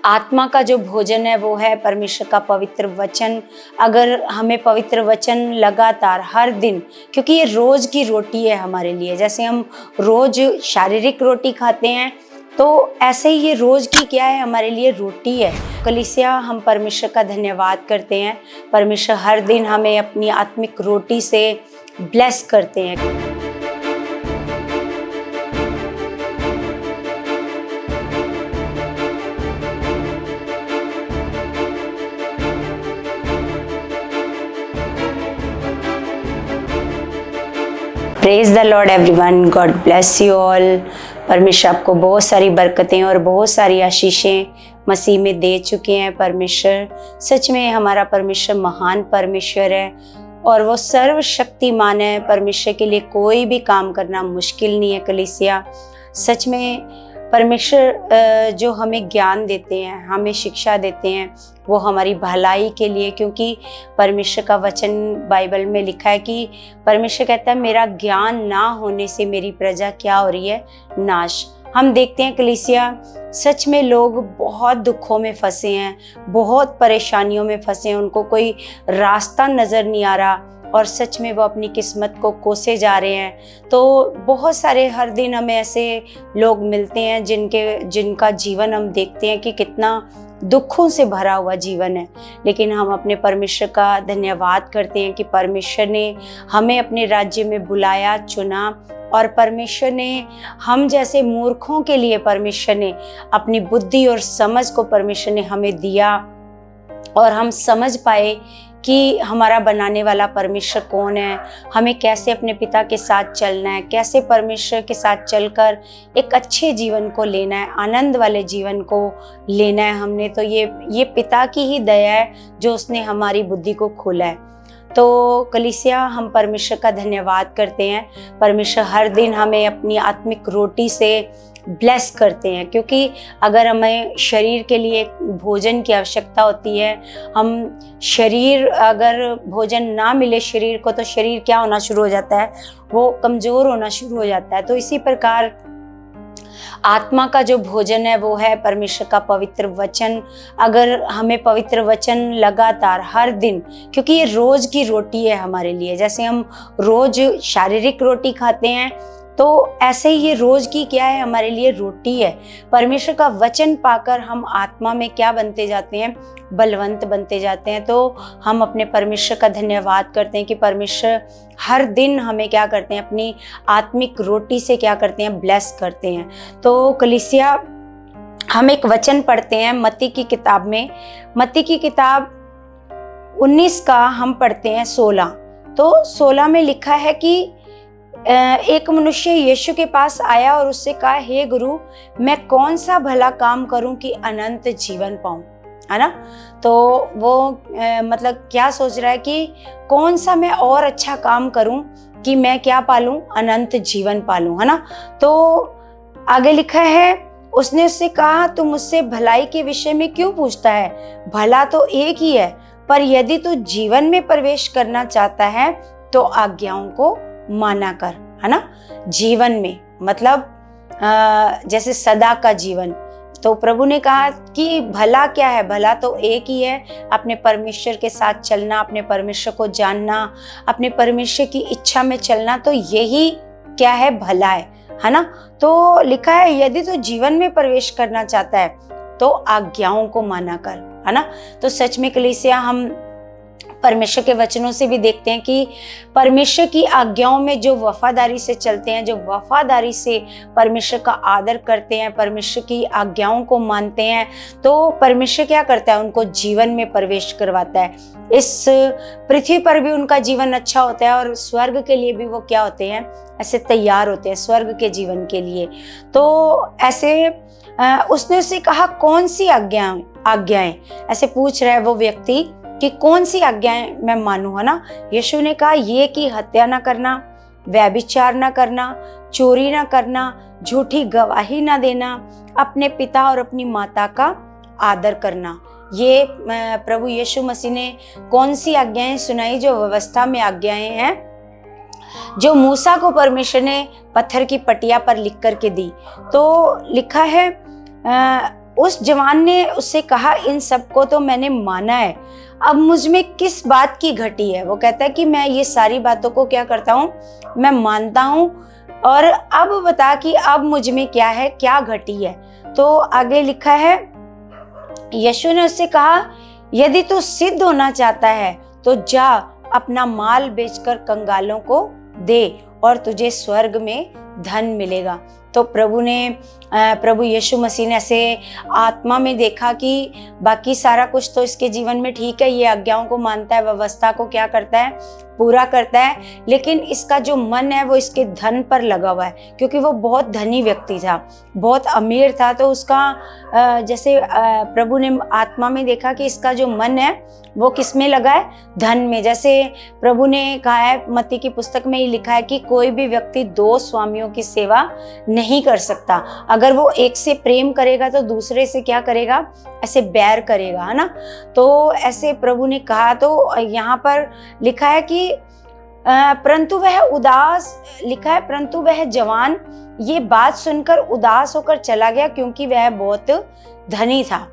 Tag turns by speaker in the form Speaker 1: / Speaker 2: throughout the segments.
Speaker 1: आत्मा का जो भोजन है वो है परमेश्वर का पवित्र वचन। अगर हमें पवित्र वचन लगातार हर दिन, क्योंकि ये रोज की रोटी है हमारे लिए, जैसे हम रोज शारीरिक रोटी खाते हैं तो ऐसे ही ये रोज की क्या है, हमारे लिए रोटी है। कलीसिया, हम परमेश्वर का धन्यवाद करते हैं। परमेश्वर हर दिन हमें अपनी आत्मिक रोटी से ब्लेस करते हैं। Praise the Lord everyone, God bless you all. परमेश्वर आपको बहुत सारी बरकतें और बहुत सारी आशीषें मसीह में दे चुके हैं। परमेश्वर सच में, हमारा परमेश्वर महान परमेश्वर है और वो सर्वशक्तिमान है। परमेश्वर के लिए कोई भी काम करना मुश्किल नहीं है। कलीसिया, सच में परमेश्वर जो हमें ज्ञान देते हैं, हमें शिक्षा देते हैं, वो हमारी भलाई के लिए, क्योंकि परमेश्वर का वचन बाइबल में लिखा है कि परमेश्वर कहता है मेरा ज्ञान ना होने से मेरी प्रजा क्या हो रही है, नाश। हम देखते हैं कलीसिया, सच में लोग बहुत दुखों में फंसे हैं, बहुत परेशानियों में फंसे हैं, उनको कोई रास्ता नज़र नहीं आ रहा और सच में वो अपनी किस्मत को कोसे जा रहे हैं। तो बहुत सारे हर दिन हमें ऐसे लोग मिलते हैं जिनका जीवन हम देखते हैं कि कितना दुखों से भरा हुआ जीवन है, लेकिन हम अपने परमेश्वर का धन्यवाद करते हैं कि परमेश्वर ने हमें अपने राज्य में बुलाया, चुना, और परमेश्वर ने हम जैसे मूर्खों के लिए परमेश्वर ने अपनी बुद्धि और समझ को परमेश्वर ने हमें दिया और हम समझ पाए कि हमारा बनाने वाला परमेश्वर कौन है, हमें कैसे अपने पिता के साथ चलना है, कैसे परमेश्वर के साथ चलकर एक अच्छे जीवन को लेना है, आनंद वाले जीवन को लेना है हमने। तो ये पिता की ही दया है जो उसने हमारी बुद्धि को खोला है। तो कलीसिया, हम परमेश्वर का धन्यवाद करते हैं। परमेश्वर हर दिन हमें अपनी आत्मिक रोटी से ब्लेस करते हैं, क्योंकि अगर हमें शरीर के लिए भोजन की आवश्यकता होती है, अगर भोजन ना मिले शरीर को तो शरीर क्या होना शुरू हो जाता है, वो कमज़ोर होना शुरू हो जाता है। तो इसी प्रकार आत्मा का जो भोजन है वो है परमेश्वर का पवित्र वचन। अगर हमें पवित्र वचन लगातार हर दिन, क्योंकि ये रोज की रोटी है हमारे लिए, जैसे हम रोज शारीरिक रोटी खाते हैं तो ऐसे ही ये रोज की क्या है, हमारे लिए रोटी है। परमेश्वर का वचन पाकर हम आत्मा में क्या बनते जाते हैं, बलवंत बनते जाते हैं। तो हम अपने परमेश्वर का धन्यवाद करते हैं कि परमेश्वर हर दिन हमें क्या करते हैं, अपनी आत्मिक रोटी से क्या करते हैं, ब्लेस करते हैं। तो कलीसिया, हम एक वचन पढ़ते हैं मत्ती की किताब में, मत्ती की किताब 19 का हम पढ़ते हैं 16। तो 16 में लिखा है कि एक मनुष्य यीशु के पास आया और उससे कहा, हे गुरु, मैं कौन सा भला काम करूं कि अनंत जीवन पाऊं, है ना। तो वो मतलब क्या सोच रहा है कि कौन सा मैं और अच्छा काम करूं कि मैं क्या पालूं, अनंत जीवन पालूं, है ना। तो आगे लिखा है, उसने उससे कहा, तू मुझसे भलाई के विषय में क्यों पूछता है, भला तो एक ही है, पर यदि तू जीवन में प्रवेश करना चाहता है तो आज्ञाओं को माना कर, है ना। जीवन में मतलब जैसे सदा का जीवन। तो प्रभु ने कहा कि भला क्या है, भला तो एक ही है, अपने परमेश्वर के साथ चलना, अपने परमेश्वर को जानना, अपने परमेश्वर की इच्छा में चलना, तो यही क्या है, भला है ना। तो लिखा है, यदि तो जीवन में प्रवेश करना चाहता है तो आज्ञाओं को माना कर, है ना। तो सच में कलीसिया, हम परमेश्वर के वचनों से भी देखते हैं कि परमेश्वर की आज्ञाओं में जो वफादारी से चलते हैं, जो वफादारी से परमेश्वर का आदर करते हैं, परमेश्वर की आज्ञाओं को मानते हैं, तो परमेश्वर क्या करता है, उनको जीवन में प्रवेश करवाता है। इस पृथ्वी पर भी उनका जीवन अच्छा होता है और स्वर्ग के लिए भी वो क्या होते हैं, ऐसे तैयार होते हैं स्वर्ग के जीवन के लिए। तो ऐसे उसने उससे कहा, कौन सी आज्ञाएं, ऐसे पूछ रहा है वो व्यक्ति कि कौन सी आज्ञाएं मैं मानूं, है ना। यीशु ने कहा, ये कि हत्या ना करना, व्यभिचार ना करना, चोरी ना करना, झूठी गवाही ना देना, अपने पिता और अपनी माता का आदर करना। ये प्रभु यीशु मसीह ने कौन सी आज्ञाएं सुनाई, जो व्यवस्था में आज्ञाएं हैं, जो मूसा को परमेश्वर ने पत्थर की पटिया पर लिख करके दी। तो लिखा है उस जवान ने उससे कहा, इन सबको तो मैंने माना है, अब मुझ में किस बात की घटी है। वो कहता है कि मैं ये सारी बातों को क्या करता हूँ, मैं मानता हूँ, और अब बता कि अब मुझ में क्या है, क्या घटी है। तो आगे लिखा है, यीशु ने उससे कहा, यदि तू सिद्ध होना चाहता है तो जा अपना माल बेचकर कंगालों को दे और तुझे स्वर्ग में धन मिलेगा। तो प्रभु यीशु मसीह ने ऐसे आत्मा में देखा कि बाकी सारा कुछ तो इसके जीवन में ठीक है, ये आज्ञाओं को मानता है, व्यवस्था को क्या करता है, पूरा करता है, लेकिन इसका जो मन है वो इसके धन पर लगा हुआ है, क्योंकि वो बहुत धनी व्यक्ति था, बहुत अमीर था। तो उसका जैसे प्रभु ने आत्मा में देखा कि इसका जो मन है वो किस में लगा है, धन में। जैसे प्रभु ने कहा है, मत्ती की पुस्तक में ये लिखा है कि कोई भी व्यक्ति 2 स्वामियों की सेवा नहीं कर सकता। अगर वो एक से प्रेम करेगा तो दूसरे से क्या करेगा, ऐसे बैर करेगा, है ना। तो ऐसे प्रभु ने कहा। तो यहाँ पर लिखा है कि परंतु वह उदास, लिखा है परंतु वह जवान ये बात सुनकर उदास होकर चला गया, क्योंकि वह बहुत धनी था।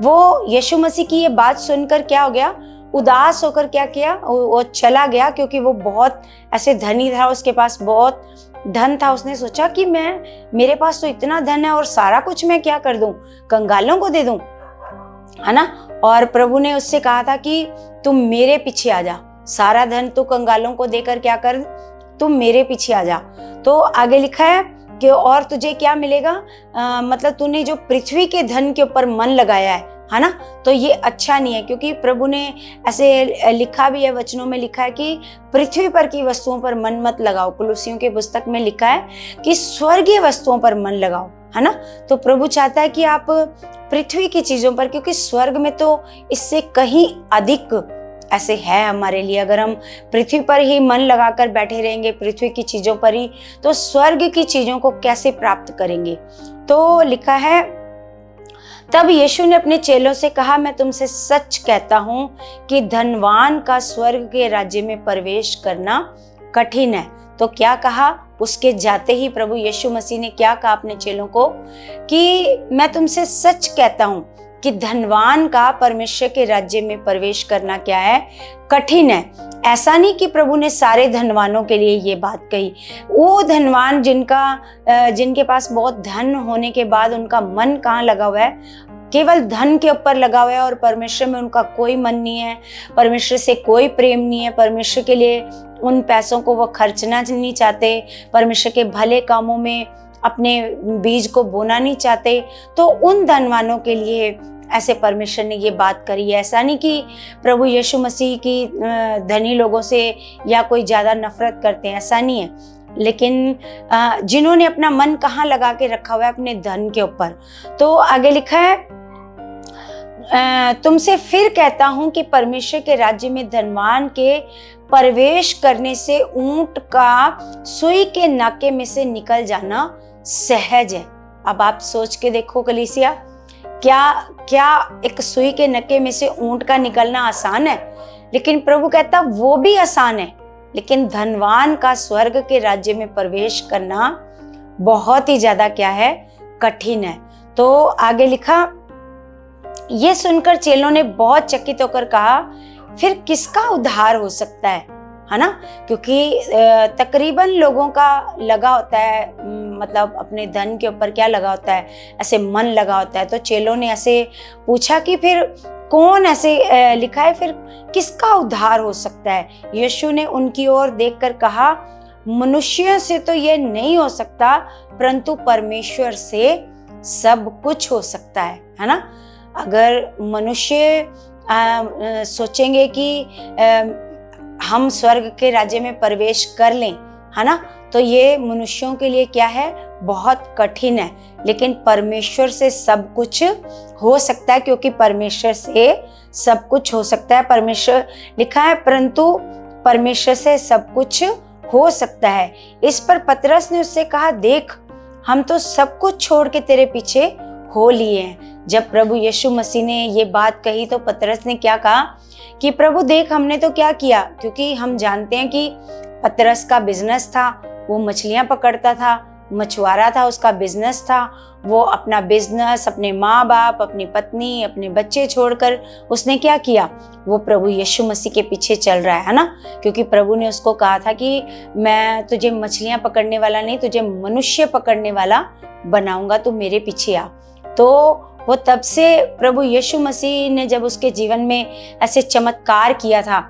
Speaker 1: वो यीशु मसीह की ये बात सुनकर क्या हो गया, उदास होकर क्या किया, वो चला गया, क्योंकि वो बहुत ऐसे धनी था, उसके पास बहुत धन था। उसने सोचा कि मेरे पास तो इतना धन है और सारा कुछ मैं क्या कर दूं, कंगालों को दे दूं, है ना। और प्रभु ने उससे कहा था कि तुम मेरे पीछे आ जा, सारा धन तू कंगालों को देकर क्या कर, तुम मेरे पीछे आ जा। तो आगे लिखा है कि और तुझे क्या मिलेगा, मतलब तूने जो पृथ्वी के धन के ऊपर मन लगाया है ना, तो ये अच्छा नहीं है। क्योंकि प्रभु ने ऐसे लिखा भी है, वचनों में लिखा है कि पृथ्वी पर की वस्तुओं पर मन मत लगाओ। कुलुसियों की पुस्तक में लिखा है कि स्वर्गीय वस्तुओं पर मन लगाओ, है ना। तो प्रभु चाहता है कि आप पृथ्वी की चीजों पर, क्योंकि स्वर्ग में तो इससे कहीं अधिक ऐसे है हमारे लिए। अगर हम पृथ्वी पर ही मन लगाकर बैठे रहेंगे, पृथ्वी की चीजों पर ही, तो स्वर्ग की चीजों को कैसे प्राप्त करेंगे। तो लिखा है, तब यीशु ने अपने चेलों से कहा, मैं तुमसे सच कहता हूं कि धनवान का स्वर्ग के राज्य में प्रवेश करना कठिन है। तो क्या कहा, उसके जाते ही प्रभु यीशु मसीह ने क्या कहा अपने चेलों को कि मैं तुमसे सच कहता हूं कि धनवान का परमेश्वर के राज्य में प्रवेश करना क्या है, कठिन है। ऐसा नहीं कि प्रभु ने सारे धनवानों के लिए ये बात कही। वो धनवान जिनके पास बहुत धन होने के बाद उनका मन कहाँ लगा हुआ है, केवल धन के ऊपर लगा हुआ है, और परमेश्वर में उनका कोई मन नहीं है, परमेश्वर से कोई प्रेम नहीं है, परमेश्वर के लिए उन पैसों को वो खर्चना नहीं चाहते, परमेश्वर के भले कामों में अपने बीज को बोना नहीं चाहते। तो उन धनवानों के लिए ऐसे परमेश्वर ने ये बात करी है। ऐसा नहीं कि प्रभु यीशु मसीह की धनी लोगों से या कोई ज़्यादा नफरत करते हैं, ऐसा नहीं है। लेकिन जिन्होंने अपना मन कहाँ लगा के रखा हुआ है, अपने धन के ऊपर। तो आगे लिखा है, तुमसे फिर कहता हूँ कि परमेश्वर के राज्य में धनवान के प्रवेश करने से ऊंट का सुई के नाके में से निकल जाना सहज है। अब आप सोच के देखो कलीसिया, क्या एक सुई के नके में से ऊंट का निकलना आसान है? लेकिन प्रभु कहता वो भी आसान है, लेकिन धनवान का स्वर्ग के राज्य में प्रवेश करना बहुत ही ज्यादा क्या है, कठिन है। तो आगे लिखा, ये सुनकर चेलों ने बहुत चकित होकर कहा, फिर किसका उद्धार हो सकता है ना। क्योंकि तकरीबन लोगों का लगा होता है, मतलब अपने धन के ऊपर क्या लगा होता है, ऐसे मन लगा होता है। तो चेलों ने ऐसे पूछा कि फिर कौन, ऐसे लिखा है फिर किसका उद्धार हो सकता है। यीशु ने उनकी ओर देखकर कहा, मनुष्यों से तो ये नहीं हो सकता, परंतु परमेश्वर से सब कुछ हो सकता है ना। अगर मनुष्य सोचेंगे कि हम स्वर्ग के राज्य में प्रवेश कर लें, है ना, तो ये मनुष्यों के लिए क्या है, बहुत कठिन है। लेकिन परमेश्वर से सब कुछ हो सकता है, क्योंकि परमेश्वर से सब कुछ हो सकता है। परमेश्वर लिखा है, परंतु परमेश्वर से सब कुछ हो सकता है। इस पर पतरस ने उससे कहा, देख हम तो सब कुछ छोड़ के तेरे पीछे हो लिए हैं। जब प्रभु यीशु मसीह ने ये बात कही तो पतरस ने क्या कहा कि प्रभु देख हमने तो क्या किया, क्योंकि हम जानते हैं कि पतरस का बिजनेस था, वो मछलियां पकड़ता था, मछुआरा था, उसका बिजनेस था, वो अपना बिजनेस, अपने माँ बाप, अपनी पत्नी, अपने बच्चे छोड़कर उसने क्या किया, वो प्रभु यीशु मसीह के पीछे चल रहा है ना, क्योंकि प्रभु ने उसको कहा था कि मैं तुझे मछलियां पकड़ने वाला नहीं, तुझे मनुष्य पकड़ने वाला बनाऊंगा, तू मेरे पीछे आ। तो वो तब से प्रभु यीशु मसीह ने जब उसके जीवन में ऐसे चमत्कार किया था,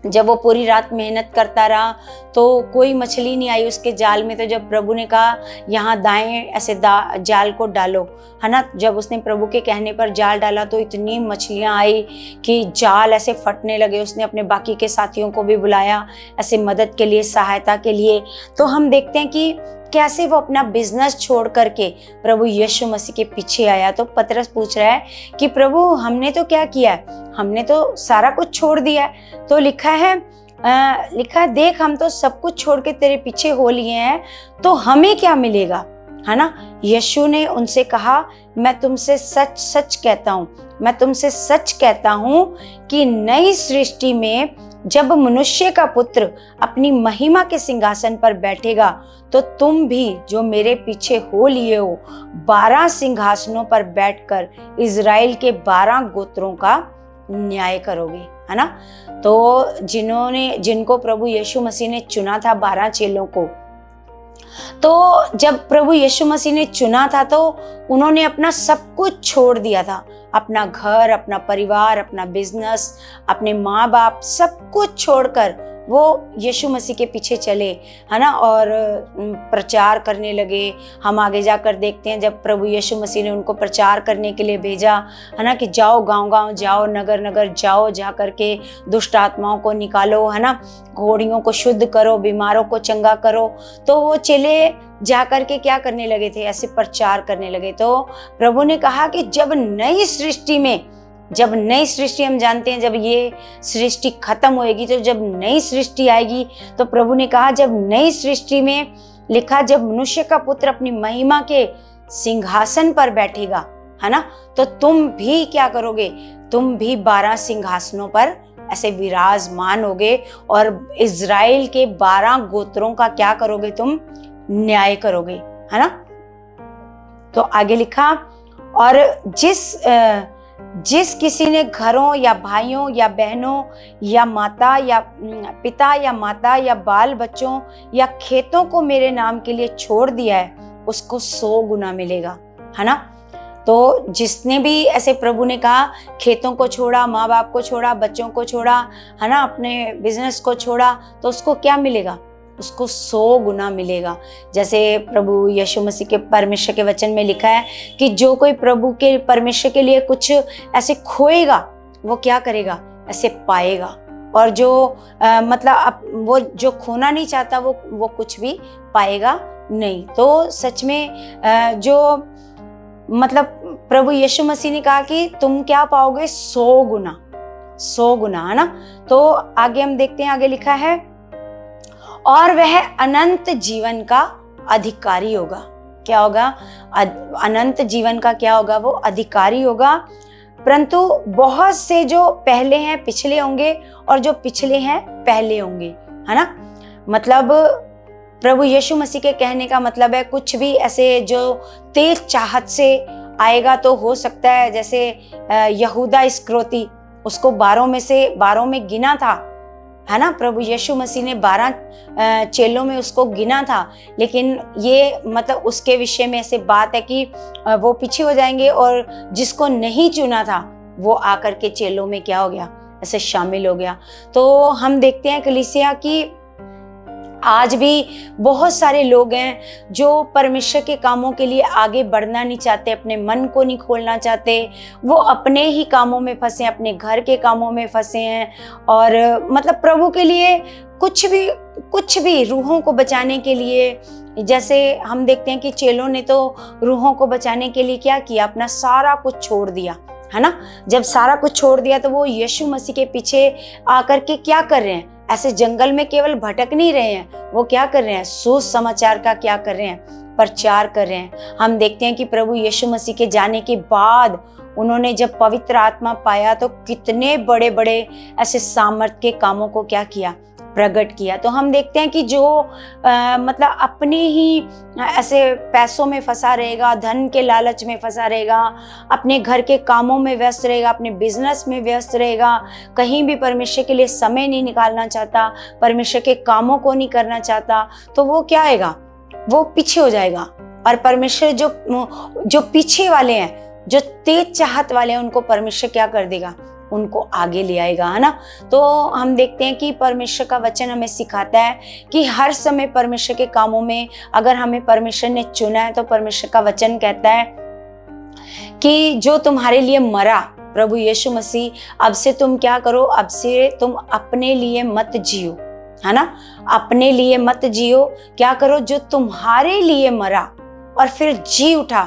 Speaker 1: जब वो पूरी रात मेहनत करता रहा तो कोई मछली नहीं आई उसके जाल में, तो जब प्रभु ने कहा यहाँ दाएं ऐसे जाल को डालो, है ना, जब उसने प्रभु के कहने पर जाल डाला तो इतनी मछलियाँ आई कि जाल ऐसे फटने लगे। उसने अपने बाकी के साथियों को भी बुलाया ऐसे मदद के लिए, सहायता के लिए। तो हम देखते हैं कि कैसे वो अपना बिजनेस छोड़ करके प्रभु यीशु मसीह के पीछे आया। तो पतरस पूछ रहा है कि प्रभु हमने तो क्या किया है, हमने तो सारा कुछ छोड़ दिया है। तो लिखा है देख हम तो सब कुछ छोड़ के तेरे पीछे हो लिए हैं, तो हमें क्या मिलेगा, है ना। यीशु ने उनसे कहा मैं तुमसे सच सच कहता हूँ, मैं तुमसे सच कहता हूँ कि नई सृष्टि में जब मनुष्य का पुत्र अपनी महिमा के सिंहासन पर बैठेगा तो तुम भी जो मेरे पीछे हो लिए हो 12 सिंहासनों पर बैठकर इज़राइल के 12 गोत्रों का न्याय करोगे, है ना। तो जिनको प्रभु यीशु मसीह ने चुना था 12 चेलों को, तो जब प्रभु यीशु मसीह ने चुना था तो उन्होंने अपना सब कुछ छोड़ दिया था, अपना घर, अपना परिवार, अपना बिजनेस, अपने माँ बाप, सब कुछ छोड़कर वो यीशु मसीह के पीछे चले, है ना, और प्रचार करने लगे। हम आगे जाकर देखते हैं जब प्रभु यीशु मसीह ने उनको प्रचार करने के लिए भेजा, है ना, कि जाओ गांव-गांव जाओ, नगर नगर जाओ, जा करके दुष्ट आत्माओं को निकालो, है ना, घोड़ियों को शुद्ध करो, बीमारों को चंगा करो। तो वो चेले जा करके क्या करने लगे थे, ऐसे प्रचार करने लगे। तो प्रभु ने कहा कि जब नई सृष्टि हम जानते हैं जब ये सृष्टि खत्म होएगी, तो जब नई सृष्टि आएगी, तो प्रभु ने कहा जब नई सृष्टि में लिखा जब मनुष्य का पुत्र अपनी महिमा के सिंहासन पर बैठेगा, है ना, तो तुम भी क्या करोगे, तुम भी 12 सिंहासनों पर ऐसे विराजमान होगे और इज़राइल के 12 गोत्रों का क्या करोगे, तुम न्याय करोगे, है ना। तो आगे लिखा और जिस किसी ने घरों या भाइयों या बहनों या माता या पिता या माता या बाल बच्चों या खेतों को मेरे नाम के लिए छोड़ दिया है, उसको 100 गुना मिलेगा, है ना। तो जिसने भी ऐसे प्रभु ने कहा खेतों को छोड़ा, माँ बाप को छोड़ा, बच्चों को छोड़ा, है ना, अपने बिजनेस को छोड़ा, तो उसको क्या मिलेगा, उसको 100 गुना मिलेगा। जैसे प्रभु यीशु मसीह के परमेश्वर के वचन में लिखा है कि जो कोई प्रभु के परमेश्वर के लिए कुछ ऐसे खोएगा वो क्या करेगा, ऐसे पाएगा। और जो वो जो खोना नहीं चाहता वो कुछ भी पाएगा नहीं। तो सच में जो प्रभु यीशु मसीह ने कहा कि तुम क्या पाओगे, 100 गुना, है ना। तो आगे हम देखते हैं, आगे लिखा है और वह अनंत जीवन का अधिकारी होगा। क्या होगा, अनंत जीवन का क्या होगा, वो अधिकारी होगा। परंतु बहुत से जो पहले हैं पिछले होंगे और जो पिछले हैं पहले होंगे, है ना। प्रभु यीशु मसीह के कहने का मतलब है कुछ भी ऐसे जो तेज चाहत से आएगा तो हो सकता है, जैसे यहूदा इस्करियोती, उसको 12 में गिना था, है ना। प्रभु यीशु मसीह ने 12 चेलों में उसको गिना था, लेकिन ये उसके विषय में ऐसे बात है कि वो पीछे हो जाएंगे और जिसको नहीं चुना था वो आकर के चेलों में क्या हो गया, ऐसे शामिल हो गया। तो हम देखते हैं कलीसिया की आज भी बहुत सारे लोग हैं जो परमेश्वर के कामों के लिए आगे बढ़ना नहीं चाहते, अपने मन को नहीं खोलना चाहते, वो अपने ही कामों में फंसे हैं, अपने घर के कामों में फंसे हैं। और प्रभु के लिए कुछ भी रूहों को बचाने के लिए, जैसे हम देखते हैं कि चेलों ने तो रूहों को बचाने के लिए क्या किया, अपना सारा कुछ छोड़ दिया, है ना। जब सारा कुछ छोड़ दिया तो वो यीशु मसीह के पीछे आकर के क्या कर रहे हैं, ऐसे जंगल में केवल भटक नहीं रहे हैं, वो क्या कर रहे हैं, सुसमाचार का क्या कर रहे हैं, प्रचार कर रहे हैं। हम देखते हैं कि प्रभु यीशु मसीह के जाने के बाद उन्होंने जब पवित्र आत्मा पाया तो कितने बड़े बड़े ऐसे सामर्थ के कामों को क्या किया, प्रकट किया। तो हम देखते हैं कि जो मतलब अपने ही ऐसे पैसों में फंसा रहेगा, धन के लालच में फंसा रहेगा, अपने घर के कामों में व्यस्त रहेगा, अपने बिजनेस में व्यस्त रहेगा, कहीं भी परमेश्वर के लिए समय नहीं निकालना चाहता, परमेश्वर के कामों को नहीं करना चाहता, तो वो क्या आएगा, वो पीछे हो जाएगा। और परमेश्वर जो पीछे वाले हैं, जो तेज चाहत वाले हैं, उनको परमेश्वर क्या कर देगा, उनको आगे ले आएगा, है ना। तो हम देखते हैं कि परमेश्वर का वचन हमें सिखाता है कि हर समय परमेश्वर के कामों में अगर हमें परमेश्वर ने चुना है, तो परमेश्वर का वचन कहता है कि जो तुम्हारे लिए मरा, प्रभु यीशु मसीह, अब से तुम क्या करो, अब से तुम अपने लिए मत जियो, है ना, अपने लिए मत जियो, क्या करो, जो तुम्हारे लिए मरा और फिर जी उठा,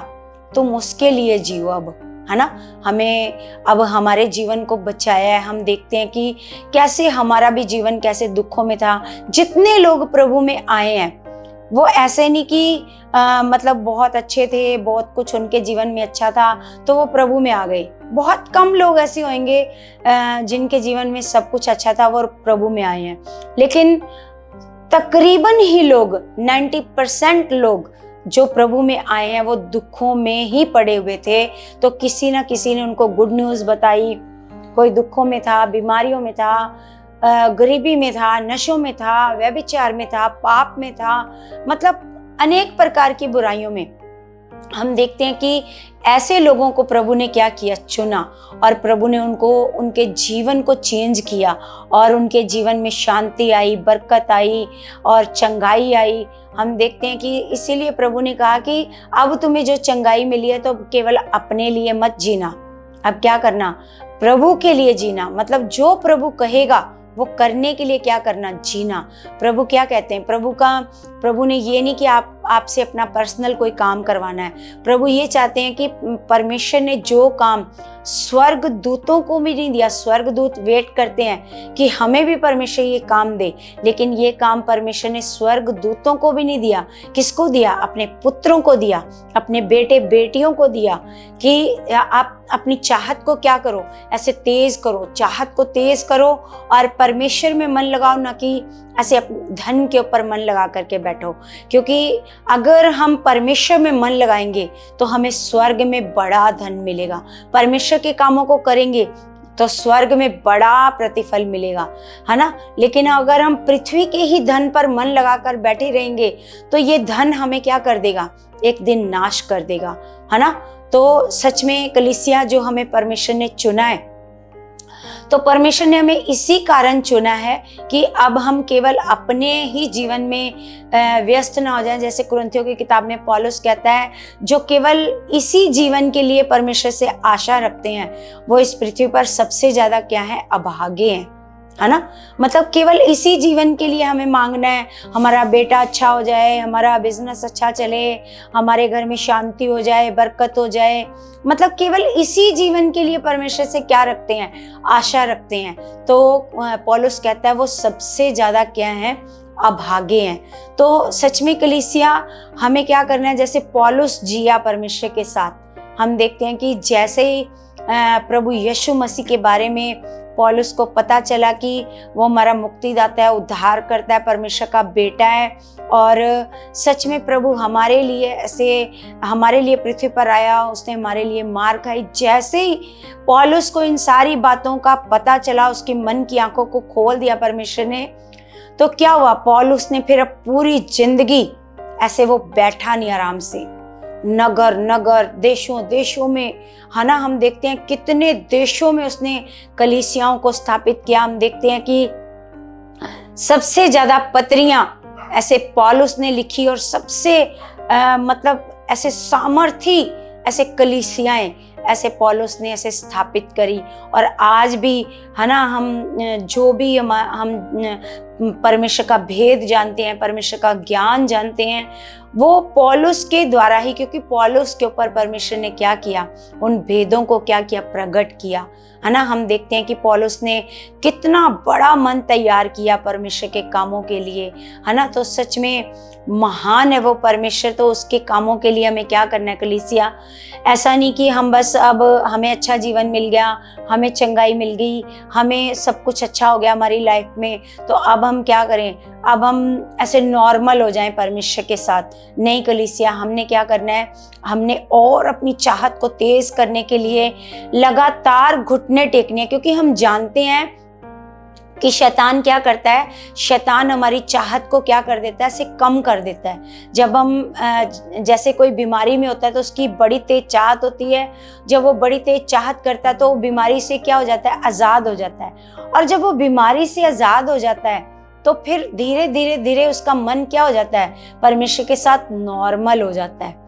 Speaker 1: तुम उसके लिए जियो अब, है ना। हमें अब हमारे जीवन को बचाया है। हम देखते हैं कि कैसे हमारा भी जीवन कैसे दुखों में था। जितने लोग प्रभु में आए हैं वो ऐसे नहीं कि मतलब बहुत अच्छे थे, बहुत कुछ उनके जीवन में अच्छा था तो वो प्रभु में आ गए। बहुत कम लोग ऐसे होंगे जिनके जीवन में सब कुछ अच्छा था वो प्रभु में आए हैं, लेकिन तकरीबन ही लोग 90% लोग जो प्रभु में आए हैं वो दुखों में ही पड़े हुए थे। तो किसी ना किसी ने उनको गुड न्यूज़ बताई। कोई दुखों में था, बीमारियों में था, गरीबी में था, नशों में था, व्यभिचार में था, पाप में था, मतलब अनेक प्रकार की बुराइयों में। हम देखते हैं कि ऐसे लोगों को प्रभु ने क्या किया, चुना, और प्रभु ने उनको उनके जीवन को चेंज किया और उनके जीवन में शांति आई, बरकत आई और चंगाई आई। हम देखते हैं कि इसीलिए प्रभु ने कहा कि अब तुम्हें जो चंगाई मिली है तो केवल अपने लिए मत जीना, अब क्या करना, प्रभु के लिए जीना। मतलब जो प्रभु कहेगा वो करने के लिए क्या करना, जीना। प्रभु क्या कहते हैं, प्रभु ने ये नहीं कि आपसे अपना पर्सनल कोई काम करवाना है। प्रभु ये चाहते हैं कि परमेश्वर ने जो काम स्वर्ग दूतों को भी नहीं दिया, स्वर्ग दूत वेट करते हैं कि हमें भी परमेश्वर ये काम दे, लेकिन ये काम परमेश्वर ने स्वर्ग दूतों को भी नहीं दिया। किसको दिया, अपने पुत्रों को दिया, अपने बेटे बेटियों को दिया कि आप अपनी चाहत को क्या करो, ऐसे तेज करो, चाहत को तेज करो और परमेश्वर में मन लगाओ, ना कि ऐसे धन के ऊपर मन लगा करके बैठो। क्योंकि अगर हम परमेश्वर में मन लगाएंगे तो हमें स्वर्ग में बड़ा धन मिलेगा। परमेश्वर के कामों को करेंगे तो स्वर्ग में बड़ा प्रतिफल मिलेगा, है ना। लेकिन अगर हम पृथ्वी के ही धन पर मन लगाकर बैठे रहेंगे तो ये धन हमें क्या कर देगा, एक दिन नाश कर देगा, है ना। तो सच में कलीसिया जो हमें परमेश्वर ने चुना है, तो परमेश्वर ने हमें इसी कारण चुना है कि अब हम केवल अपने ही जीवन में व्यस्त ना हो जाएं। जैसे कुरिन्थियों की किताब में पौलुस कहता है, जो केवल इसी जीवन के लिए परमेश्वर से आशा रखते हैं वो इस पृथ्वी पर सबसे ज्यादा क्या है, अभागे हैं, है ना। मतलब केवल इसी जीवन के लिए हमें मांगना है, हमारा बेटा अच्छा हो जाए, हमारा बिजनेस अच्छा चले, हमारे घर में शांति हो जाए, बरकत हो जाए। मतलब केवल इसी जीवन के लिए परमेश्वर से क्या रखते हैं, आशा रखते हैं। तो पौलुस कहता है वो सबसे ज्यादा क्या है, अभागे हैं। तो सच में कलीसिया हमें क्या करना है, जैसे पौलुस जिया परमेश्वर के साथ, हम देखते हैं कि जैसे ही प्रभु यीशु मसीह के बारे में पौलुस को पता चला कि वो हमारा मुक्तिदाता है, उद्धार करता है, परमेश्वर का बेटा है, और सच में प्रभु हमारे लिए ऐसे हमारे लिए पृथ्वी पर आया, उसने हमारे लिए मार खाई। जैसे ही पौलुस को इन सारी बातों का पता चला, उसके मन की आंखों को खोल दिया परमेश्वर ने, तो क्या हुआ, पौलुस ने फिर पूरी जिंदगी ऐसे वो बैठा नहीं, आराम से नगर नगर देशों देशों में, है ना। हम देखते हैं कितने देशों में उसने कलीसियाओं को स्थापित किया। हम देखते हैं कि सबसे ज्यादा पत्रियां ऐसे पौलुस ने लिखी और सबसे मतलब ऐसे सामर्थी ऐसे कलीसियाएं ऐसे पौलुस ने ऐसे स्थापित करी। और आज भी, है ना, हम जो भी हम परमेश्वर का भेद जानते हैं, परमेश्वर का ज्ञान जानते हैं, वो पौलुस के द्वारा ही, क्योंकि पौलुस के ऊपर परमेश्वर ने क्या किया, उन भेदों को क्या किया, प्रकट किया, है ना। हम देखते हैं कि पौलुस ने कितना बड़ा मन तैयार किया परमेश्वर के कामों के लिए, है ना। तो सच में महान है वो परमेश्वर। तो उसके कामों के लिए हमें क्या करना है कलीसिया, ऐसा नहीं कि हम बस बस अब हमें अच्छा जीवन मिल गया, हमें चंगाई मिल गई, हमें सब कुछ अच्छा हो गया हमारी लाइफ में, तो अब हम क्या करें, अब हम ऐसे नॉर्मल हो जाएं परमेश्वर के साथ। नहीं कलीसिया, हमने क्या करना है, हमने और अपनी चाहत को तेज करने के लिए लगातार घुटने टेकने हैं, क्योंकि हम जानते हैं कि शैतान क्या करता है, शैतान हमारी चाहत को क्या कर देता है, इसे कम कर देता है। जब हम जैसे कोई बीमारी में होता है तो उसकी बड़ी तेज चाहत होती है, जब वो बड़ी तेज चाहत करता है तो वो बीमारी से क्या हो जाता है, आज़ाद हो जाता है। और जब वो बीमारी से आज़ाद हो जाता है तो फिर धीरे धीरे धीरे उसका मन क्या हो जाता है, परमेश्वर के साथ नॉर्मल हो जाता है।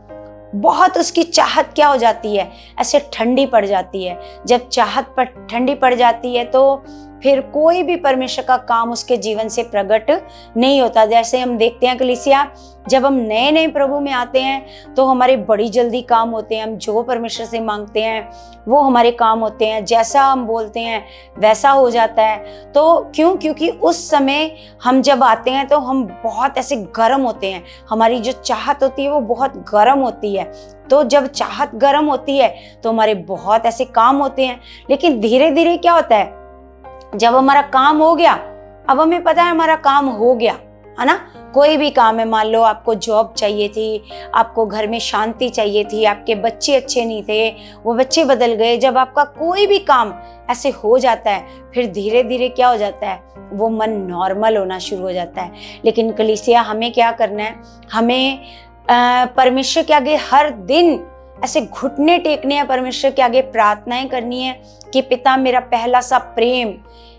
Speaker 1: बहुत उसकी चाहत क्या हो जाती है, ऐसे ठंडी पड़ जाती है। जब चाहत पर ठंडी पड़ जाती है तो फिर कोई भी परमेश्वर का काम उसके जीवन से प्रकट नहीं होता। जैसे हम देखते हैं कलीसिया, जब हम नए नए प्रभु में आते हैं तो हमारे बड़ी जल्दी काम होते हैं। हम जो परमेश्वर से मांगते हैं वो हमारे काम होते हैं, जैसा हम बोलते हैं वैसा हो जाता है। तो क्योंकि उस समय हम जब आते हैं तो हम बहुत ऐसे गर्म होते हैं, हमारी जो चाहत होती है वो बहुत गर्म होती है। तो जब चाहत गर्म होती है तो हमारे बहुत ऐसे काम होते हैं। लेकिन धीरे धीरे क्या होता है, जब हमारा काम हो गया, अब हमें पता है हमारा काम हो गया, है ना। कोई भी काम है, मान लो आपको जॉब चाहिए थी, आपको घर में शांति चाहिए थी, आपके बच्चे अच्छे नहीं थे, वो बच्चे बदल गए। जब आपका कोई भी काम ऐसे हो जाता है फिर धीरे धीरे क्या हो जाता है, वो मन नॉर्मल होना शुरू हो जाता है। लेकिन कलीसिया, हमें क्या करना है, हमें परमेश्वर के आगे हर दिन ऐसे घुटने टेकने हैं, परमेश्वर के आगे प्रार्थनाएं करनी है कि पिता, मेरा पहला सा प्रेम,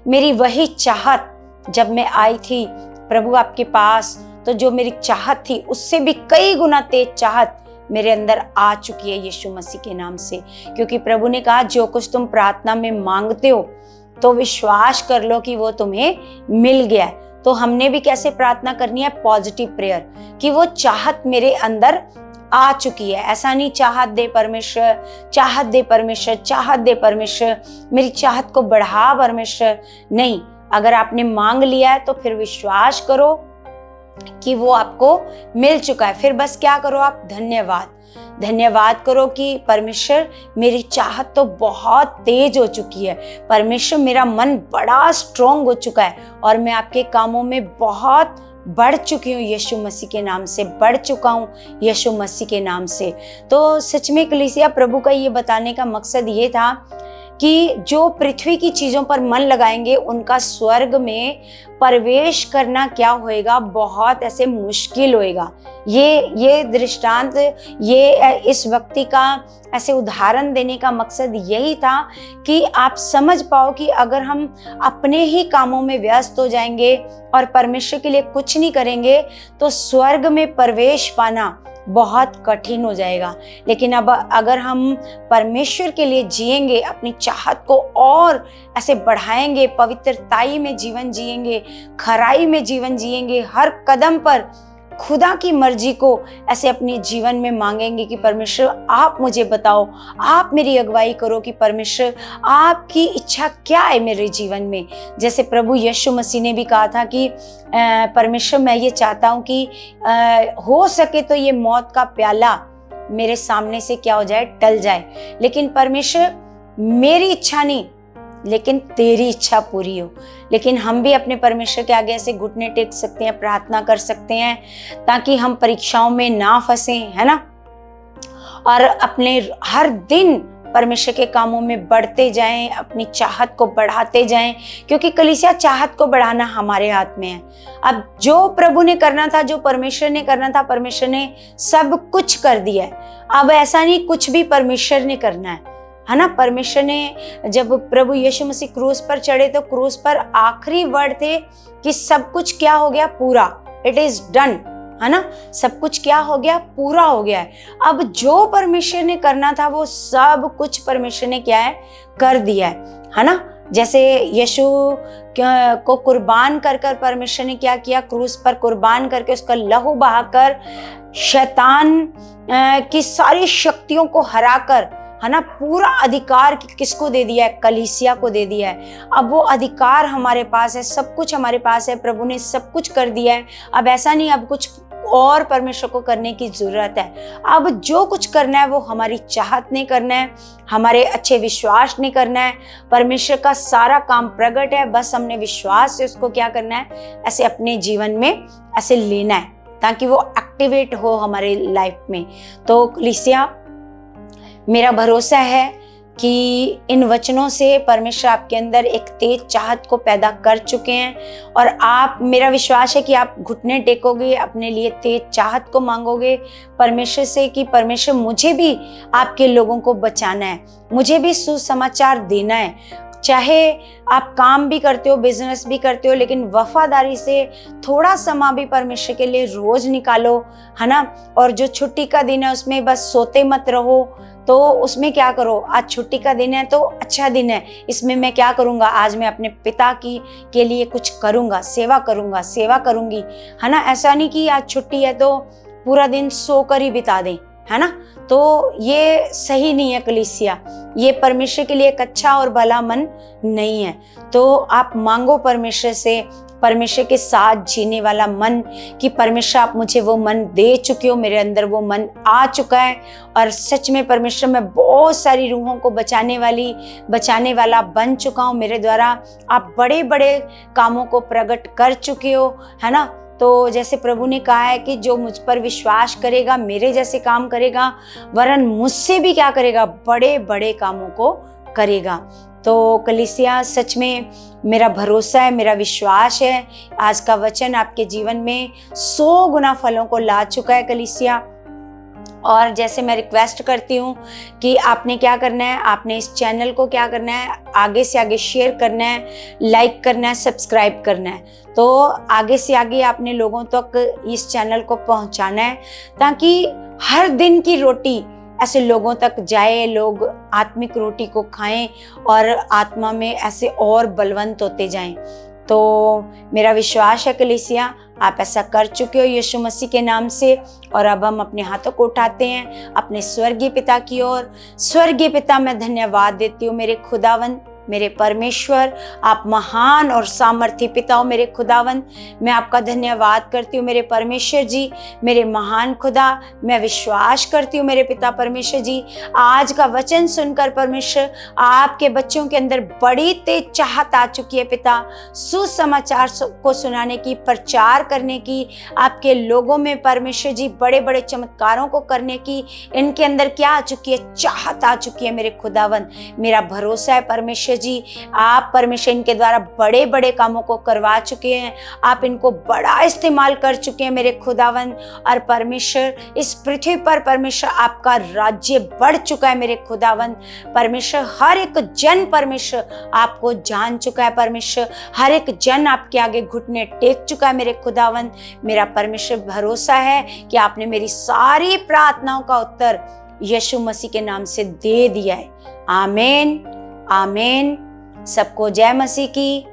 Speaker 1: मेरी वही चाहत, जब मैं आई थी प्रभु आपके पास तो जो मेरी चाहत थी उससे भी कई गुना तेज चाहत मेरे अंदर आ चुकी है यीशु मसीह के नाम से। क्योंकि प्रभु ने कहा, जो कुछ तुम प्रार्थना में मांगते हो तो विश्वास कर लो कि वो तुम्हें मिल गया है। तो हमने भी कैसे प्रार्थना करनी है, पॉजिटिव प्रेयर, कि वो चाहत मेरे अंदर आ चुकी है। ऐसा नहीं चाहत दे परमेश्वर, चाहत दे परमेश्वर, चाहत दे परमेश्वर, मेरी चाहत को बढ़ा परमेश्वर। नहीं, अगर आपने मांग लिया है तो फिर विश्वास करो कि वो आपको मिल चुका है। फिर बस क्या करो, आप धन्यवाद करो कि परमेश्वर, मेरी चाहत तो बहुत तेज हो चुकी है, परमेश्वर मेरा मन बड़ा स्ट्रॉन्ग हो चुका है और मैं आपके कामों में बहुत बढ़ चुकी हूँ, यीशु मसीह के नाम से बढ़ चुका हूँ, यीशु मसीह के नाम से। तो सच में कलीसिया, प्रभु का ये बताने का मकसद ये था कि जो पृथ्वी की चीज़ों पर मन लगाएंगे उनका स्वर्ग में प्रवेश करना क्या होएगा, बहुत ऐसे मुश्किल होएगा। ये दृष्टांत, ये इस व्यक्ति का ऐसे उदाहरण देने का मकसद यही था कि आप समझ पाओ कि अगर हम अपने ही कामों में व्यस्त हो जाएंगे और परमेश्वर के लिए कुछ नहीं करेंगे तो स्वर्ग में प्रवेश पाना बहुत कठिन हो जाएगा। लेकिन अब अगर हम परमेश्वर के लिए जिएंगे, अपनी चाहत को और ऐसे बढ़ाएंगे, पवित्रताई में जीवन जिएंगे, खराई में जीवन जिएंगे, हर कदम पर खुदा की मर्जी को ऐसे अपने जीवन में मांगेंगे कि परमेश्वर आप मुझे बताओ, आप मेरी अगुवाई करो कि परमेश्वर आपकी इच्छा क्या है मेरे जीवन में। जैसे प्रभु यीशु मसीह ने भी कहा था कि परमेश्वर, मैं ये चाहता हूँ कि हो सके तो ये मौत का प्याला मेरे सामने से क्या हो जाए, टल जाए, लेकिन परमेश्वर मेरी इच्छा नहीं लेकिन तेरी इच्छा पूरी हो। लेकिन हम भी अपने परमेश्वर के आगे ऐसे घुटने टेक सकते हैं, प्रार्थना कर सकते हैं ताकि हम परीक्षाओं में ना फंसे, है ना, और अपने हर दिन परमेश्वर के कामों में बढ़ते जाएं, अपनी चाहत को बढ़ाते जाएं। क्योंकि कलीसिया, चाहत को बढ़ाना हमारे हाथ में है। अब जो प्रभु ने करना था, जो परमेश्वर ने करना था, परमेश्वर ने सब कुछ कर दिया है। अब ऐसा नहीं कुछ भी परमेश्वर ने करना है ना। परमेश्वर ने, जब प्रभु यीशु मसीह क्रूस पर चढ़े तो क्रूस पर आखिरी वर्ड थे कि सब कुछ क्या हो गया, पूरा, इट इज डन, है ना, सब कुछ क्या हो गया, पूरा हो गया है। अब जो परमेश्वर ने करना था वो सब कुछ परमेश्वर ने क्या है, कर दिया है ना। जैसे यीशु को कुर्बान कर कर परमेश्वर ने क्या किया, क्रूस पर कुर्बान करके उसका लहू बहाकर शैतान की सारी शक्तियों को हराकर, है ना, पूरा अधिकार किसको दे दिया है, कलीसिया को दे दिया है। अब वो अधिकार हमारे पास है, सब कुछ हमारे पास है, प्रभु ने सब कुछ कर दिया है। अब ऐसा नहीं अब कुछ और परमेश्वर को करने की जरूरत है। अब जो कुछ करना है वो हमारी चाहत नहीं करना है, हमारे अच्छे विश्वास नहीं करना है। परमेश्वर का सारा काम प्रकट है, बस हमने विश्वास से उसको क्या करना है, ऐसे अपने जीवन में ऐसे लेना है ताकि वो एक्टिवेट हो हमारे लाइफ में। तो कलीसिया, मेरा भरोसा है कि इन वचनों से परमेश्वर आपके अंदर एक तेज चाहत को पैदा कर चुके हैं और आप, मेरा विश्वास है कि आप घुटने टेकोगे, अपने लिए तेज चाहत को मांगोगे परमेश्वर से कि परमेश्वर मुझे भी आपके लोगों को बचाना है, मुझे भी सुसमाचार देना है। चाहे आप काम भी करते हो, बिजनेस भी करते हो, लेकिन वफादारी से थोड़ा समय भी परमेश्वर के लिए रोज निकालो, है ना। और जो छुट्टी का दिन है उसमें बस सोते मत रहो, तो उसमें क्या करो, आज छुट्टी का दिन है तो अच्छा दिन है, इसमें मैं क्या करूँगा, आज मैं अपने पिता के लिए कुछ करूँगा, सेवा करूँगा, सेवा करूँगी, है ना। ऐसा नहीं कि आज छुट्टी है तो पूरा दिन सोकर ही बिता दें, है ना। तो ये सही नहीं है कलीसिया, ये परमेश्वर के लिए एक अच्छा और भला मन नहीं है। तो आप मांगो परमेश्वर से, परमेश्वर के साथ जीने वाला मन, कि परमेश्वर आप मुझे वो मन दे चुके हो, मेरे अंदर वो मन आ चुका है और सच में परमेश्वर मैं बहुत सारी रूहों को बचाने वाला बन चुका हूँ। मेरे द्वारा आप बड़े बड़े कामों को प्रकट कर चुके हो, है ना। तो जैसे प्रभु ने कहा है कि जो मुझ पर विश्वास करेगा मेरे जैसे काम करेगा, वरन मुझसे भी क्या करेगा, बड़े बड़े कामों को करेगा। तो कलीसिया, सच में मेरा भरोसा है, मेरा विश्वास है, आज का वचन आपके जीवन में 100 गुना फलों को ला चुका है कलीसिया। और जैसे मैं रिक्वेस्ट करती हूँ कि आपने क्या करना है, आपने इस चैनल को क्या करना है, आगे से आगे शेयर करना है, लाइक करना है, सब्सक्राइब करना है। तो आगे से आगे आपने लोगों तक इस चैनल को पहुँचाना है ताकि हर दिन की रोटी ऐसे लोगों तक जाए, लोग आत्मिक रोटी को खाएं और आत्मा में ऐसे और बलवंत होते जाएं। तो मेरा विश्वास है कलीसिया, आप ऐसा कर चुके हो यीशु मसीह के नाम से। और अब हम अपने हाथों को उठाते हैं अपने स्वर्गीय पिता की ओर। स्वर्गीय पिता, मैं धन्यवाद देती हूँ मेरे खुदावन, मेरे परमेश्वर, आप महान और सामर्थी पिता हो मेरे खुदावन। मैं आपका धन्यवाद करती हूँ मेरे परमेश्वर जी, मेरे महान खुदा। मैं विश्वास करती हूँ मेरे पिता परमेश्वर जी, आज का वचन सुनकर परमेश्वर आपके बच्चों के अंदर बड़ी तेज चाहत आ चुकी है पिता, सुसमाचार को सुनाने की, प्रचार करने की, आपके लोगों में परमेश्वर जी बड़े बड़े चमत्कारों को करने की इनके अंदर क्या आ चुकी है, चाहत आ चुकी है मेरे खुदावन। मेरा भरोसा है परमेश्वर जी, आप परमेश्वर इनके द्वारा बड़े बड़े कामों को करवा चुके हैं, आप इनको बड़ा इस्तेमाल कर चुके हैं मेरे खुदावन। और परमेश्वर इस पृथ्वी पर परमेश्वर आपका राज्य बढ़ चुका है मेरे खुदावन। परमेश्वर हर एक जन परमेश्वर आपको जान चुका है परमेश्वर, हर एक जन आपके आगे घुटने टेक चुका है मेरे खुदावन। मेरा परमेश्वर भरोसा है कि आपने मेरी सारी प्रार्थनाओं का उत्तर यीशु मसीह के नाम से दे दिया है। आमीन, आमीन। सबको जय मसीह की।